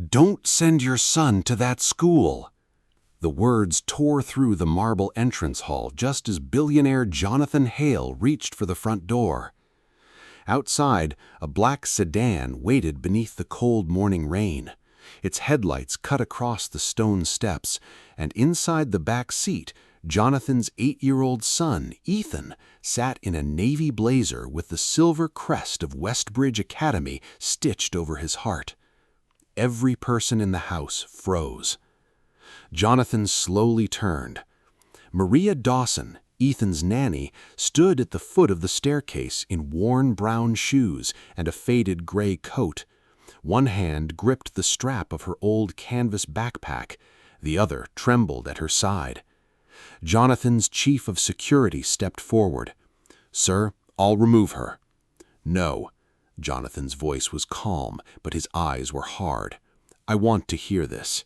"Don't send your son to that school." The words tore through the marble entrance hall just as billionaire Jonathan Hale reached for the front door. Outside, a black sedan waited beneath the cold morning rain. Its headlights cut across the stone steps, and inside the back seat, Jonathan's 8-year-old son, Ethan, sat in a navy blazer with the silver crest of Westbridge Academy stitched over his heart. Every person in the house froze. Jonathan slowly turned. Maria Dawson, Ethan's nanny, stood at the foot of the staircase in worn brown shoes and a faded gray coat. One hand gripped the strap of her old canvas backpack, the other trembled at her side. Jonathan's chief of security stepped forward. "Sir, I'll remove her." "No." Jonathan's voice was calm, but his eyes were hard. "I want to hear this."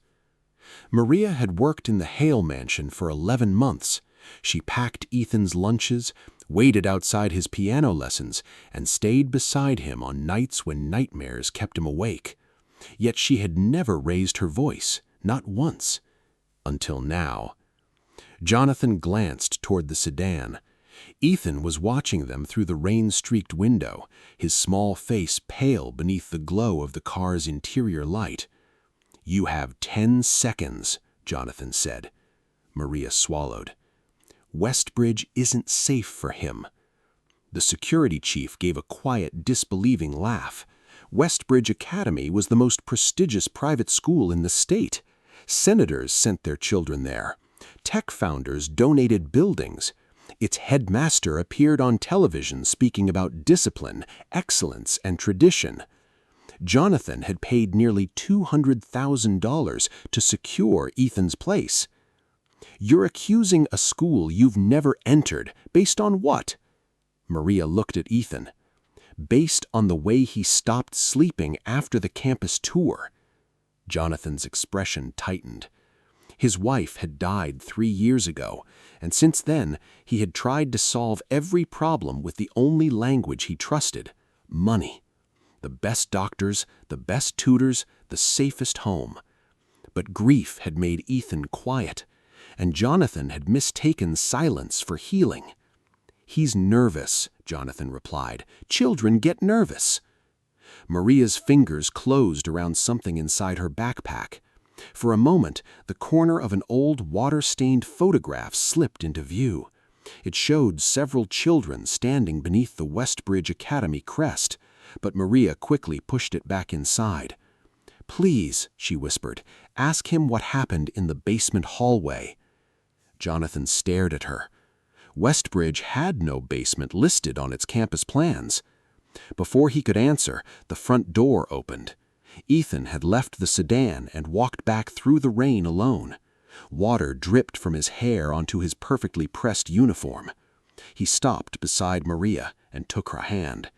Maria had worked in the Hale mansion for 11 months. She packed Ethan's lunches, waited outside his piano lessons, and stayed beside him on nights when nightmares kept him awake. Yet she had never raised her voice, not once. Until now. Jonathan glanced toward the sedan. Ethan was watching them through the rain-streaked window, his small face pale beneath the glow of the car's interior light. "You have 10 seconds, Jonathan said. Maria swallowed. "Westbridge isn't safe for him." The security chief gave a quiet, disbelieving laugh. Westbridge Academy was the most prestigious private school in the state. Senators sent their children there. Tech founders donated buildings. Its headmaster appeared on television speaking about discipline, excellence, and tradition. Jonathan had paid nearly $200,000 to secure Ethan's place. "You're accusing a school you've never entered, based on what?" Maria looked at Ethan. "Based on the way he stopped sleeping after the campus tour." Jonathan's expression tightened. His wife had died 3 years ago, and since then he had tried to solve every problem with the only language he trusted: money. The best doctors, the best tutors, the safest home. But grief had made Ethan quiet, and Jonathan had mistaken silence for healing. "He's nervous," Jonathan replied. "Children get nervous." Maria's fingers closed around something inside her backpack. For a moment, the corner of an old water-stained photograph slipped into view. It showed several children standing beneath the Westbridge Academy crest, but Maria quickly pushed it back inside. "Please," she whispered, "ask him what happened in the basement hallway." Jonathan stared at her. Westbridge had no basement listed on its campus plans. Before he could answer, the front door opened. Ethan had left the sedan and walked back through the rain alone. Water dripped from his hair onto his perfectly pressed uniform. He stopped beside Maria and took her hand.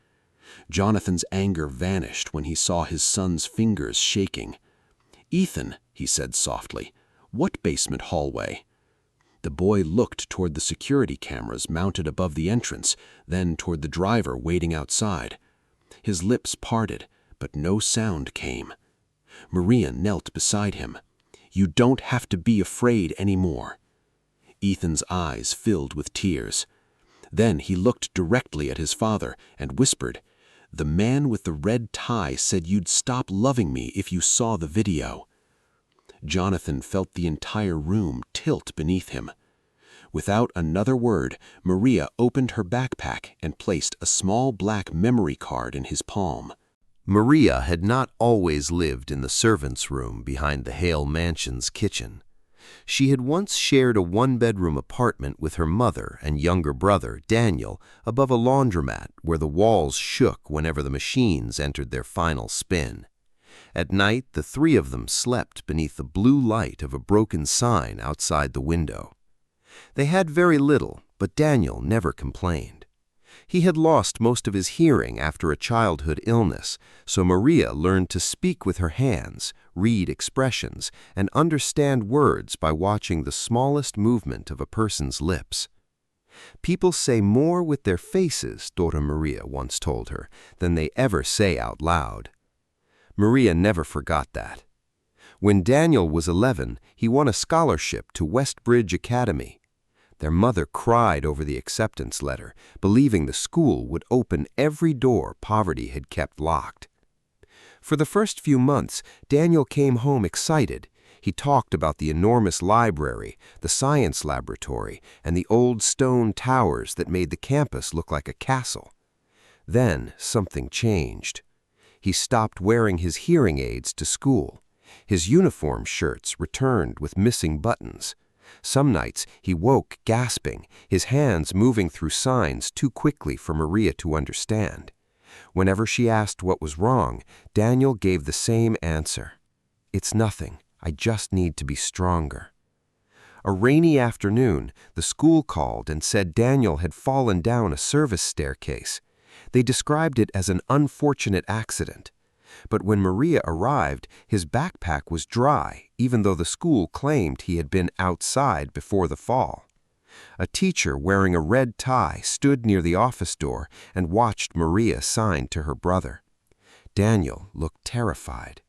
Jonathan's anger vanished when he saw his son's fingers shaking. "Ethan," he said softly, "what basement hallway?" The boy looked toward the security cameras mounted above the entrance, then toward the driver waiting outside. His lips parted, but no sound came. Maria knelt beside him. "You don't have to be afraid anymore." Ethan's eyes filled with tears. Then he looked directly at his father and whispered, "The man with the red tie said you'd stop loving me if you saw the video." Jonathan felt the entire room tilt beneath him. Without another word, Maria opened her backpack and placed a small black memory card in his palm. Maria had not always lived in the servants' room behind the Hale mansion's kitchen. She had once shared a 1-bedroom apartment with her mother and younger brother, Daniel, above a laundromat where the walls shook whenever the machines entered their final spin. At night, the 3 of them slept beneath the blue light of a broken sign outside the window. They had very little, but Daniel never complained. He had lost most of his hearing after a childhood illness, so Maria learned to speak with her hands, read expressions, and understand words by watching the smallest movement of a person's lips. "People say more with their faces," Dora Maria once told her, "than they ever say out loud." Maria never forgot that. When Daniel was 11, he won a scholarship to Westbridge Academy. Their mother cried over the acceptance letter, believing the school would open every door poverty had kept locked. For the first few months, Daniel came home excited. He talked about the enormous library, the science laboratory, and the old stone towers that made the campus look like a castle. Then something changed. He stopped wearing his hearing aids to school. His uniform shirts returned with missing buttons. Some nights he woke gasping, his hands moving through signs too quickly for Maria to understand. Whenever she asked what was wrong, Daniel gave the same answer. "It's nothing. I just need to be stronger." A rainy afternoon, the school called and said Daniel had fallen down a service staircase. They described it as an unfortunate accident. But when Maria arrived, his backpack was dry, even though the school claimed he had been outside before the fall. A teacher wearing a red tie stood near the office door and watched Maria sign to her brother. Daniel looked terrified.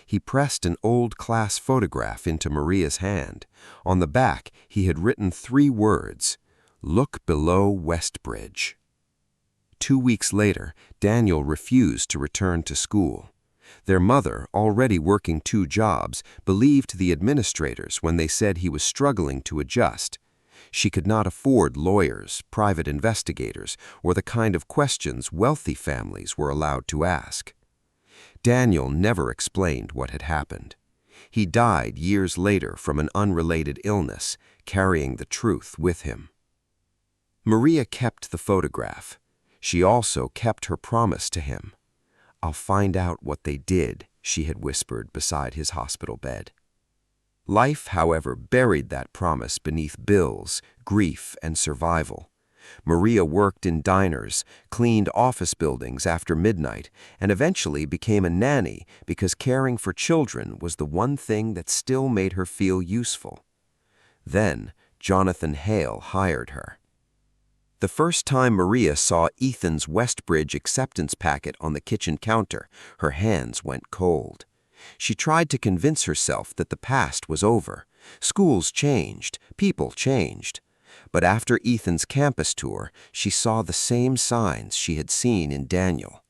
He pressed an old class photograph into Maria's hand. On the back, he had written 3 words, "Look below Westbridge." 2 weeks later, Daniel refused to return to school. Their mother, already working 2 jobs, believed the administrators when they said he was struggling to adjust. She could not afford lawyers, private investigators, or the kind of questions wealthy families were allowed to ask. Daniel never explained what had happened. He died years later from an unrelated illness, carrying the truth with him. Maria kept the photograph. She also kept her promise to him. "I'll find out what they did," she had whispered beside his hospital bed. Life, however, buried that promise beneath bills, grief, and survival. Maria worked in diners, cleaned office buildings after midnight, and eventually became a nanny because caring for children was the one thing that still made her feel useful. Then, Jonathan Hale hired her. The first time Maria saw Ethan's Westbridge acceptance packet on the kitchen counter, her hands went cold. She tried to convince herself that the past was over. Schools changed, people changed. But after Ethan's campus tour, she saw the same signs she had seen in Daniel.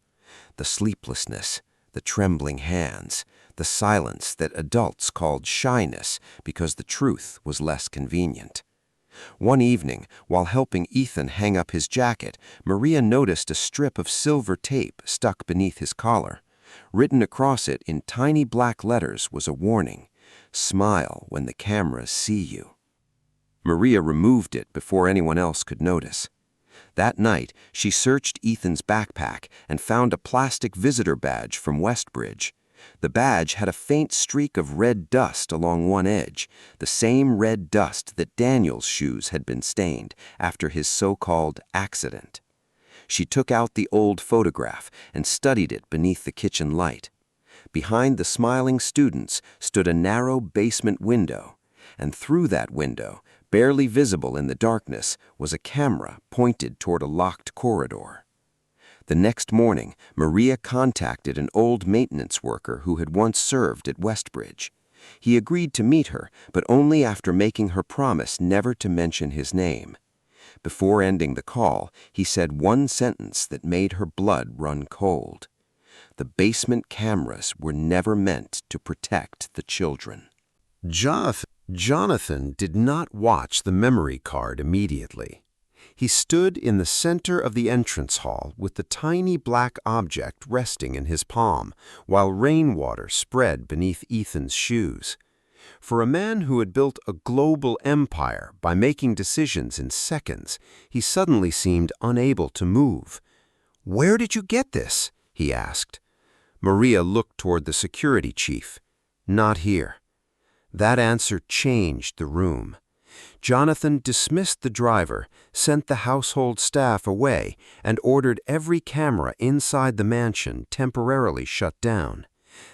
The sleeplessness, the trembling hands, the silence that adults called shyness because the truth was less convenient. One evening, while helping Ethan hang up his jacket, Maria noticed a strip of silver tape stuck beneath his collar. Written across it in tiny black letters was a warning: "Smile when the cameras see you." Maria removed it before anyone else could notice. That night, she searched Ethan's backpack and found a plastic visitor badge from Westbridge. The badge had a faint streak of red dust along one edge, the same red dust that Daniel's shoes had been stained after his so-called accident. She took out the old photograph and studied it beneath the kitchen light. Behind the smiling students stood a narrow basement window, and through that window, barely visible in the darkness, was a camera pointed toward a locked corridor. The next morning, Maria contacted an old maintenance worker who had once served at Westbridge. He agreed to meet her, but only after making her promise never to mention his name. Before ending the call, he said one sentence that made her blood run cold. The basement cameras were never meant to protect the children. Jonathan did not watch the memory card immediately. He stood in the center of the entrance hall with the tiny black object resting in his palm, while rainwater spread beneath Ethan's shoes. For a man who had built a global empire by making decisions in seconds, he suddenly seemed unable to move. "Where did you get this?" he asked. Maria looked toward the security chief. "Not here." That answer changed the room. Jonathan dismissed the driver, sent the household staff away, and ordered every camera inside the mansion temporarily shut down.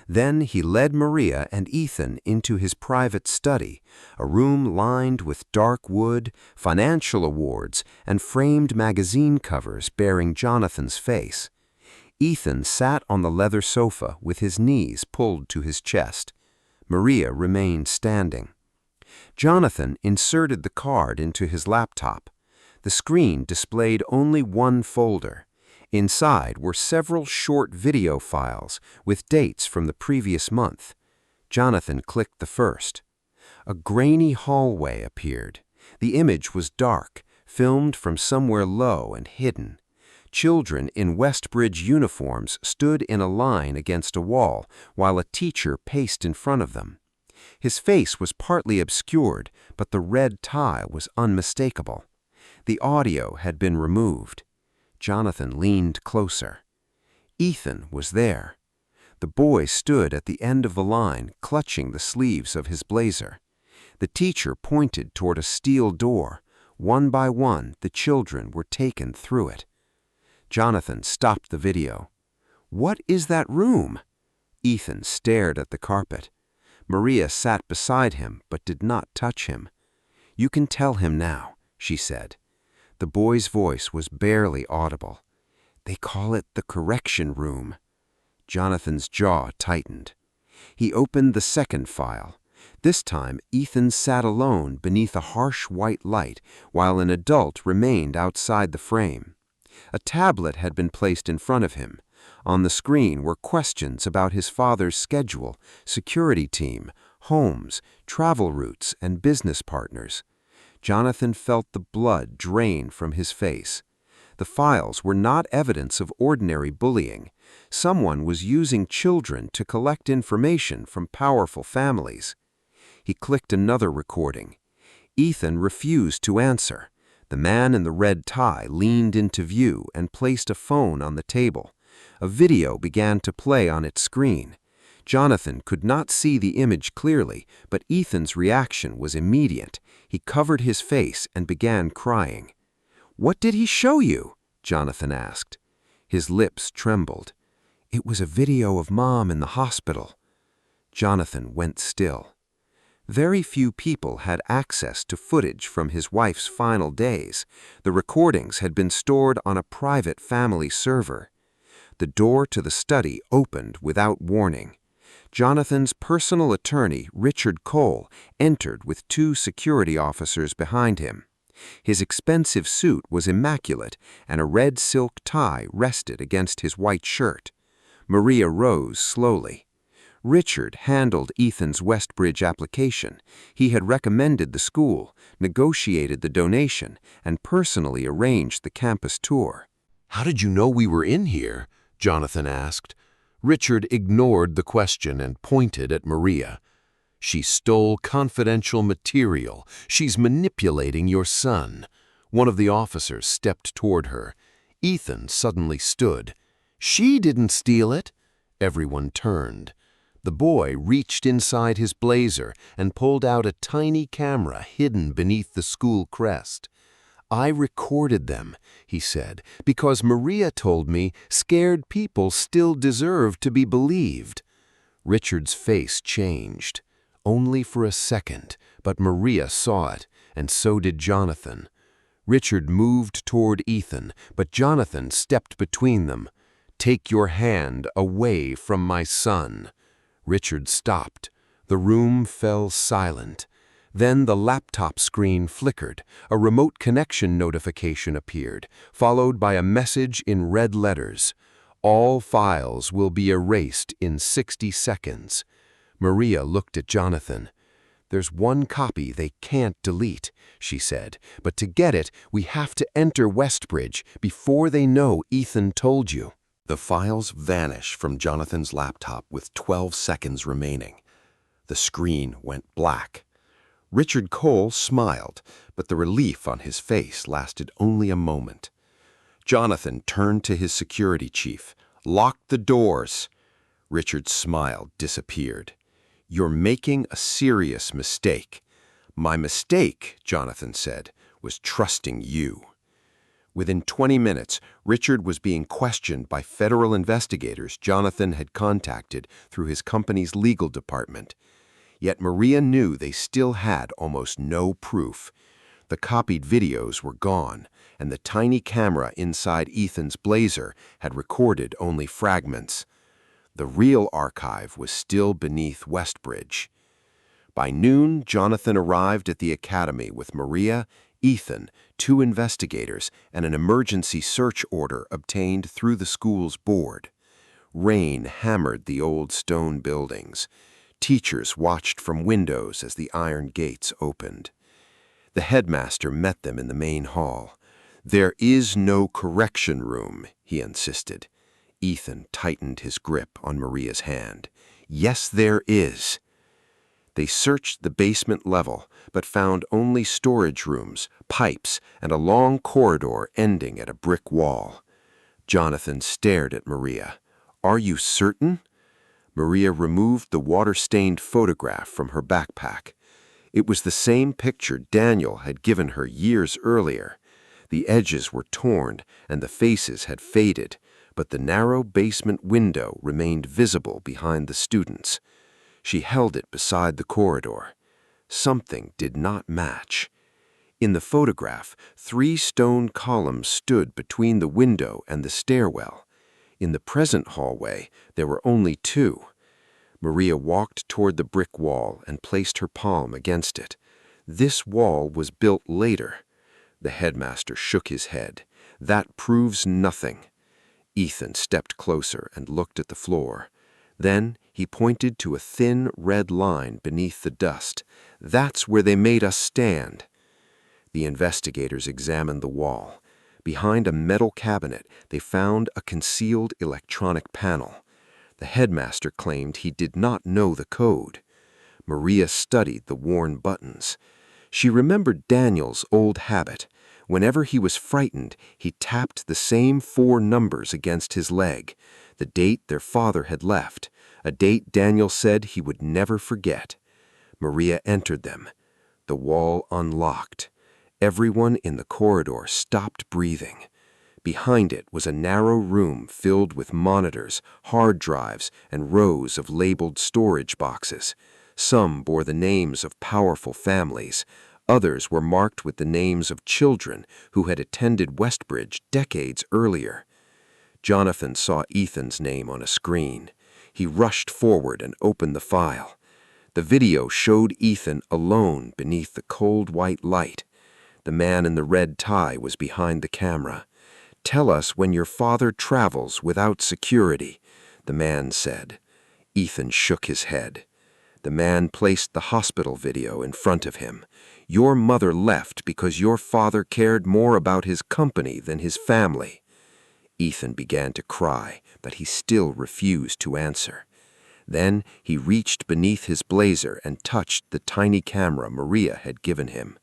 Then he led Maria and Ethan into his private study, a room lined with dark wood, financial awards, and framed magazine covers bearing Jonathan's face. Ethan sat on the leather sofa with his knees pulled to his chest. Maria remained standing. Jonathan inserted the card into his laptop. The screen displayed only one folder. Inside were several short video files with dates from the previous month. Jonathan clicked the first. A grainy hallway appeared. The image was dark, filmed from somewhere low and hidden. Children in Westbridge uniforms stood in a line against a wall while a teacher paced in front of them. His face was partly obscured, but the red tie was unmistakable. The audio had been removed. Jonathan leaned closer. Ethan was there. The boy stood at the end of the line, clutching the sleeves of his blazer. The teacher pointed toward a steel door. One by one, the children were taken through it. Jonathan stopped the video. "What is that room?" Ethan stared at the carpet. Maria sat beside him but did not touch him. "You can tell him now," she said. The boy's voice was barely audible. "They call it the correction room." Jonathan's jaw tightened. He opened the second file. This time, Ethan sat alone beneath a harsh white light while an adult remained outside the frame. A tablet had been placed in front of him. On the screen were questions about his father's schedule, security team, homes, travel routes, and business partners. Jonathan felt the blood drain from his face. The files were not evidence of ordinary bullying. Someone was using children to collect information from powerful families. He clicked another recording. Ethan refused to answer. The man in the red tie leaned into view and placed a phone on the table. A video began to play on its screen. Jonathan could not see the image clearly, but Ethan's reaction was immediate. He covered his face and began crying. "What did he show you?" Jonathan asked. His lips trembled. "It was a video of Mom in the hospital." Jonathan went still. Very few people had access to footage from his wife's final days. The recordings had been stored on a private family server. The door to the study opened without warning. Jonathan's personal attorney, Richard Cole, entered with 2 security officers behind him. His expensive suit was immaculate, and a red silk tie rested against his white shirt. Maria rose slowly. Richard handled Ethan's Westbridge application. He had recommended the school, negotiated the donation, and personally arranged the campus tour. "How did you know we were in here?" Jonathan asked. Richard ignored the question and pointed at Maria. "She stole confidential material. She's manipulating your son." One of the officers stepped toward her. Ethan suddenly stood. "She didn't steal it." Everyone turned. The boy reached inside his blazer and pulled out a tiny camera hidden beneath the school crest. "I recorded them," he said, "because Maria told me scared people still deserve to be believed." Richard's face changed. Only for a second, but Maria saw it, and so did Jonathan. Richard moved toward Ethan, but Jonathan stepped between them. "Take your hand away from my son." Richard stopped. The room fell silent. Then the laptop screen flickered. A remote connection notification appeared, followed by a message in red letters. "All files will be erased in 60 seconds." Maria looked at Jonathan. "There's one copy they can't delete," she said, "but to get it, we have to enter Westbridge before they know Ethan told you." The files vanished from Jonathan's laptop with 12 seconds remaining. The screen went black. Richard Cole smiled, but the relief on his face lasted only a moment. Jonathan turned to his security chief. "Lock the doors." Richard's smile disappeared. "You're making a serious mistake." "My mistake," Jonathan said, "was trusting you." Within 20 minutes, Richard was being questioned by federal investigators Jonathan had contacted through his company's legal department. Yet Maria knew they still had almost no proof. The copied videos were gone, and the tiny camera inside Ethan's blazer had recorded only fragments. The real archive was still beneath Westbridge. By noon, Jonathan arrived at the academy with Maria, Ethan, 2 investigators, and an emergency search order obtained through the school's board. Rain hammered the old stone buildings. Teachers watched from windows as the iron gates opened. The headmaster met them in the main hall. "There is no correction room," he insisted. Ethan tightened his grip on Maria's hand. "Yes, there is." They searched the basement level, but found only storage rooms, pipes, and a long corridor ending at a brick wall. Jonathan stared at Maria. "Are you certain?" Maria removed the water-stained photograph from her backpack. It was the same picture Daniel had given her years earlier. The edges were torn and the faces had faded, but the narrow basement window remained visible behind the students. She held it beside the corridor. Something did not match. In the photograph, 3 stone columns stood between the window and the stairwell. In the present hallway, there were only 2. Maria walked toward the brick wall and placed her palm against it. This wall was built later. The headmaster shook his head. "That proves nothing." Ethan stepped closer and looked at the floor. Then he pointed to a thin red line beneath the dust. "That's where they made us stand." The investigators examined the wall. Behind a metal cabinet, they found a concealed electronic panel. The headmaster claimed he did not know the code. Maria studied the worn buttons. She remembered Daniel's old habit. Whenever he was frightened, he tapped the same 4 numbers against his leg, the date their father had left, a date Daniel said he would never forget. Maria entered them. The wall unlocked. Everyone in the corridor stopped breathing. Behind it was a narrow room filled with monitors, hard drives, and rows of labeled storage boxes. Some bore the names of powerful families. Others were marked with the names of children who had attended Westbridge decades earlier. Jonathan saw Ethan's name on a screen. He rushed forward and opened the file. The video showed Ethan alone beneath the cold white light. The man in the red tie was behind the camera. "Tell us when your father travels without security," the man said. Ethan shook his head. The man placed the hospital video in front of him. "Your mother left because your father cared more about his company than his family." Ethan began to cry, but he still refused to answer. Then he reached beneath his blazer and touched the tiny camera Maria had given him.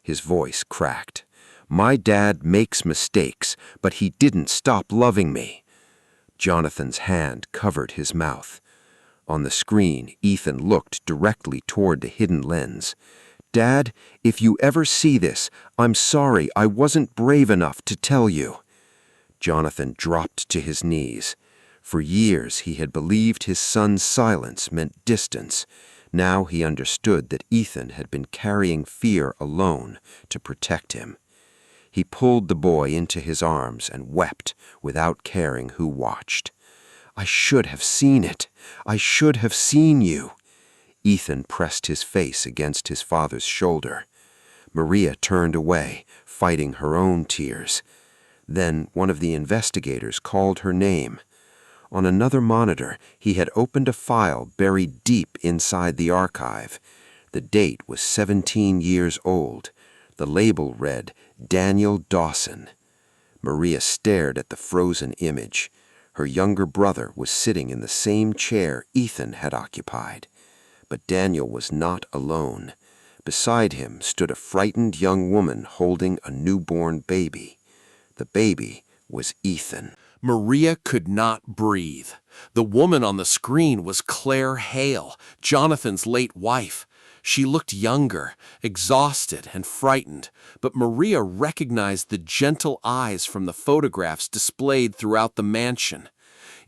His voice cracked. "My dad makes mistakes, but he didn't stop loving me." Jonathan's hand covered his mouth. On the screen, Ethan looked directly toward the hidden lens. "Dad, if you ever see this, I'm sorry I wasn't brave enough to tell you." Jonathan dropped to his knees. For years he had believed his son's silence meant distance. Now he understood that Ethan had been carrying fear alone to protect him. He pulled the boy into his arms and wept without caring who watched. "I should have seen it. I should have seen you." Ethan pressed his face against his father's shoulder. Maria turned away, fighting her own tears. Then one of the investigators called her name. On another monitor, he had opened a file buried deep inside the archive. The date was 17 years old. The label read, "Daniel Dawson." Maria stared at the frozen image. Her younger brother was sitting in the same chair Ethan had occupied. But Daniel was not alone. Beside him stood a frightened young woman holding a newborn baby. The baby was Ethan. Maria could not breathe. The woman on the screen was Claire Hale, Jonathan's late wife. She looked younger, exhausted, and frightened, but Maria recognized the gentle eyes from the photographs displayed throughout the mansion.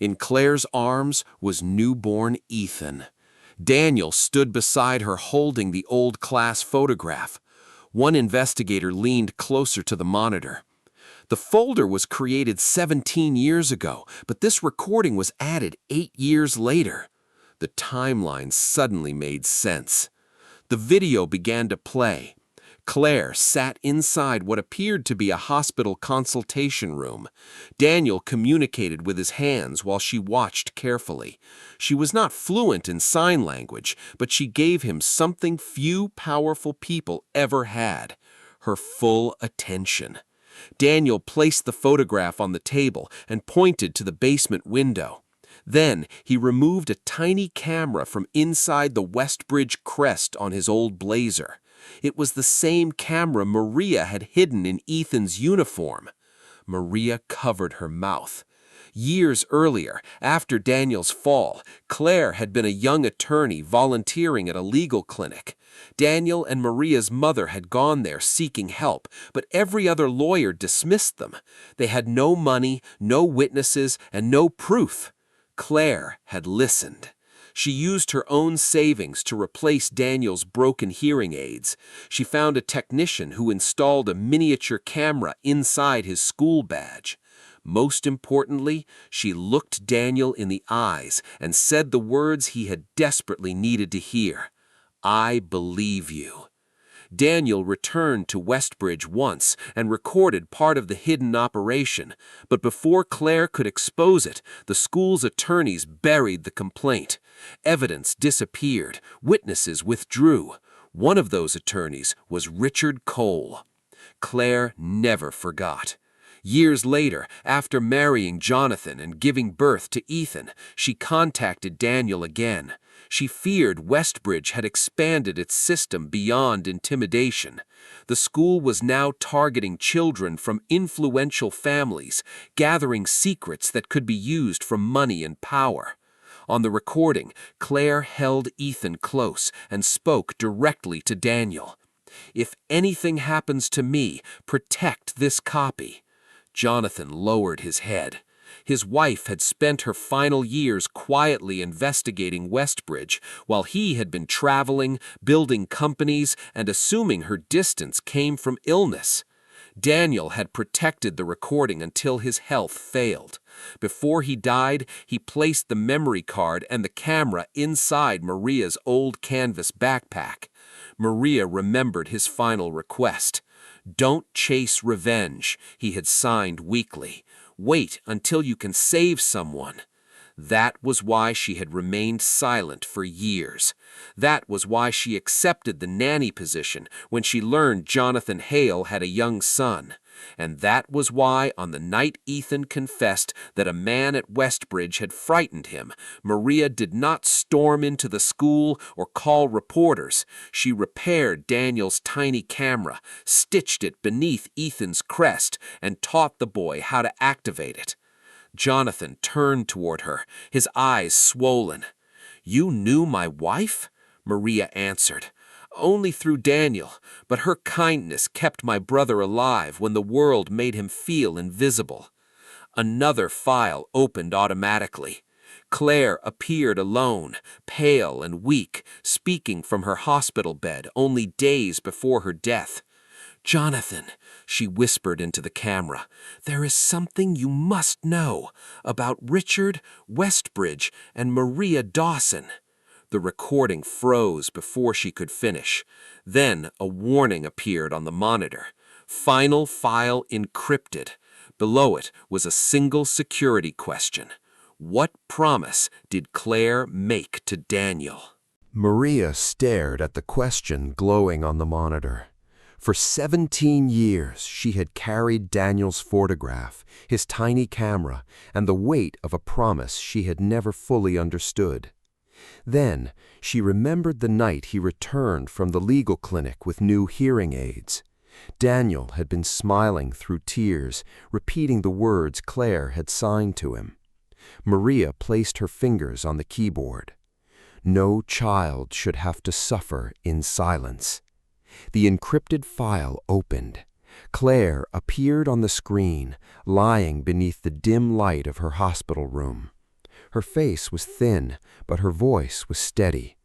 In Claire's arms was newborn Ethan. Daniel stood beside her holding the old class photograph. One investigator leaned closer to the monitor. The folder was created 17 years ago, but this recording was added 8 years later. The timeline suddenly made sense. The video began to play. Claire sat inside what appeared to be a hospital consultation room. Daniel communicated with his hands while she watched carefully. She was not fluent in sign language, but she gave him something few powerful people ever had: her full attention. Daniel placed the photograph on the table and pointed to the basement window. Then he removed a tiny camera from inside the Westbridge crest on his old blazer. It was the same camera Maria had hidden in Ethan's uniform. Maria covered her mouth. Years earlier, after Daniel's fall, Claire had been a young attorney volunteering at a legal clinic. Daniel and Maria's mother had gone there seeking help, but every other lawyer dismissed them. They had no money, no witnesses, and no proof. Claire had listened. She used her own savings to replace Daniel's broken hearing aids. She found a technician who installed a miniature camera inside his school badge. Most importantly, she looked Daniel in the eyes and said the words he had desperately needed to hear. "I believe you." Daniel returned to Westbridge once and recorded part of the hidden operation, but before Claire could expose it, the school's attorneys buried the complaint. Evidence disappeared. Witnesses withdrew. One of those attorneys was Richard Cole. Claire never forgot. Years later, after marrying Jonathan and giving birth to Ethan, she contacted Daniel again. She feared Westbridge had expanded its system beyond intimidation. The school was now targeting children from influential families, gathering secrets that could be used for money and power. On the recording, Claire held Ethan close and spoke directly to Daniel. "If anything happens to me, protect this copy." Jonathan lowered his head. His wife had spent her final years quietly investigating Westbridge, while he had been traveling, building companies, and assuming her distance came from illness. Daniel had protected the recording until his health failed. Before he died, he placed the memory card and the camera inside Maria's old canvas backpack. Maria remembered his final request. "Don't chase revenge," he had signed weakly. "Wait until you can save someone." That was why she had remained silent for years. That was why she accepted the nanny position when she learned Jonathan Hale had a young son. And that was why, on the night Ethan confessed that a man at Westbridge had frightened him, Maria did not storm into the school or call reporters. She repaired Daniel's tiny camera, stitched it beneath Ethan's crest, and taught the boy how to activate it. Jonathan turned toward her, his eyes swollen. "You knew my wife?" Maria answered. "Only through Daniel, but her kindness kept my brother alive when the world made him feel invisible." Another file opened automatically. Claire appeared alone, pale and weak, speaking from her hospital bed only days before her death. "Jonathan," she whispered into the camera, "there is something you must know about Richard, Westbridge, and Maria Dawson." The recording froze before she could finish. Then a warning appeared on the monitor. "Final file encrypted." Below it was a single security question. What promise did Claire make to Daniel? Maria stared at the question glowing on the monitor. For 17 years, she had carried Daniel's photograph, his tiny camera, and the weight of a promise she had never fully understood. Then, she remembered the night he returned from the legal clinic with new hearing aids. Daniel had been smiling through tears, repeating the words Claire had signed to him. Maria placed her fingers on the keyboard. No child should have to suffer in silence. The encrypted file opened. Claire appeared on the screen, lying beneath the dim light of her hospital room. Her face was thin, but her voice was steady.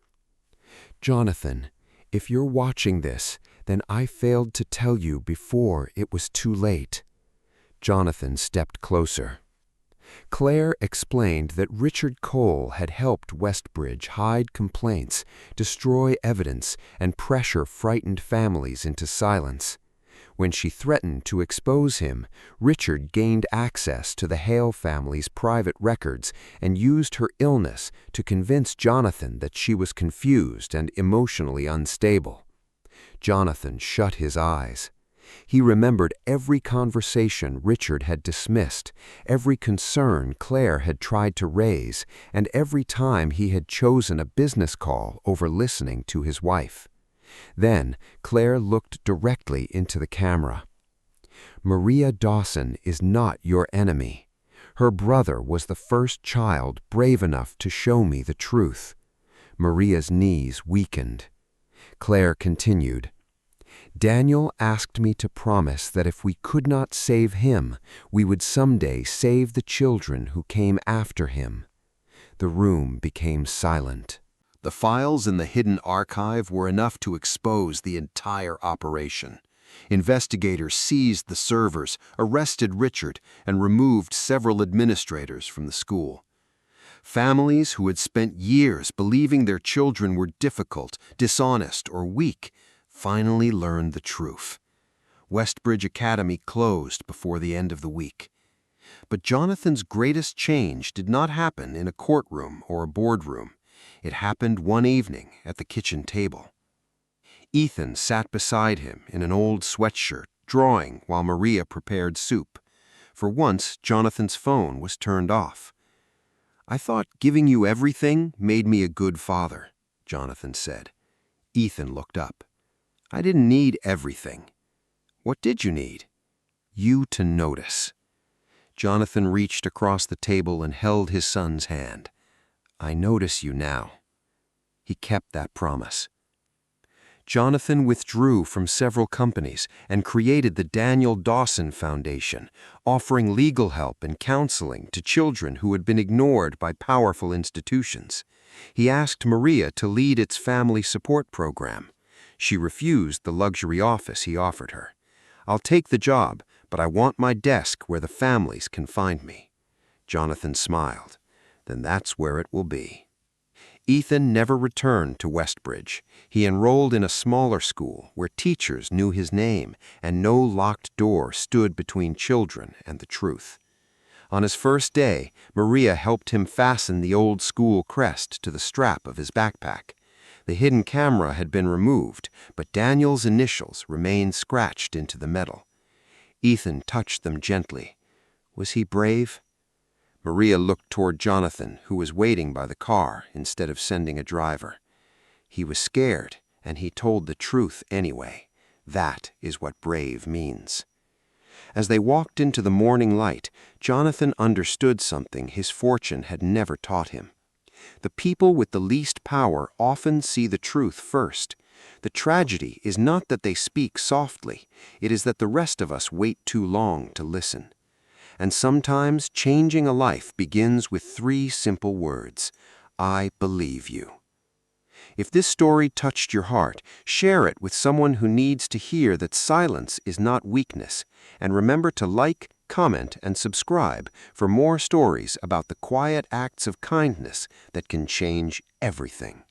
"Jonathan, if you're watching this, then I failed to tell you before it was too late." Jonathan stepped closer. Claire explained that Richard Cole had helped Westbridge hide complaints, destroy evidence, and pressure frightened families into silence. When she threatened to expose him, Richard gained access to the Hale family's private records and used her illness to convince Jonathan that she was confused and emotionally unstable. Jonathan shut his eyes. He remembered every conversation Richard had dismissed, every concern Claire had tried to raise, and every time he had chosen a business call over listening to his wife. Then Claire looked directly into the camera. "Maria Dawson is not your enemy. Her brother was the first child brave enough to show me the truth." Maria's knees weakened. Claire continued, "Daniel asked me to promise that if we could not save him, we would someday save the children who came after him." The room became silent. The files in the hidden archive were enough to expose the entire operation. Investigators seized the servers, arrested Richard, and removed several administrators from the school. Families who had spent years believing their children were difficult, dishonest, or weak finally learned the truth. Westbridge Academy closed before the end of the week. But Jonathan's greatest change did not happen in a courtroom or a boardroom. It happened one evening at the kitchen table. Ethan sat beside him in an old sweatshirt, drawing while Maria prepared soup. For once, Jonathan's phone was turned off. "I thought giving you everything made me a good father," Jonathan said. Ethan looked up. "I didn't need everything." "What did you need?" "You to notice." Jonathan reached across the table and held his son's hand. "I notice you now." He kept that promise. Jonathan withdrew from several companies and created the Daniel Dawson Foundation, offering legal help and counseling to children who had been ignored by powerful institutions. He asked Maria to lead its family support program. She refused the luxury office he offered her. "I'll take the job, but I want my desk where the families can find me." Jonathan smiled. "Then that's where it will be." Ethan never returned to Westbridge. He enrolled in a smaller school where teachers knew his name and no locked door stood between children and the truth. On his first day, Maria helped him fasten the old school crest to the strap of his backpack. The hidden camera had been removed, but Daniel's initials remained scratched into the metal. Ethan touched them gently. Was he brave? Maria looked toward Jonathan, who was waiting by the car instead of sending a driver. He was scared, and he told the truth anyway. That is what brave means. As they walked into the morning light, Jonathan understood something his fortune had never taught him. The people with the least power often see the truth first. The tragedy is not that they speak softly, it is that the rest of us wait too long to listen. And sometimes changing a life begins with 3 simple words: "I believe you." If this story touched your heart, share it with someone who needs to hear that silence is not weakness, and remember to like, comment, and subscribe for more stories about the quiet acts of kindness that can change everything.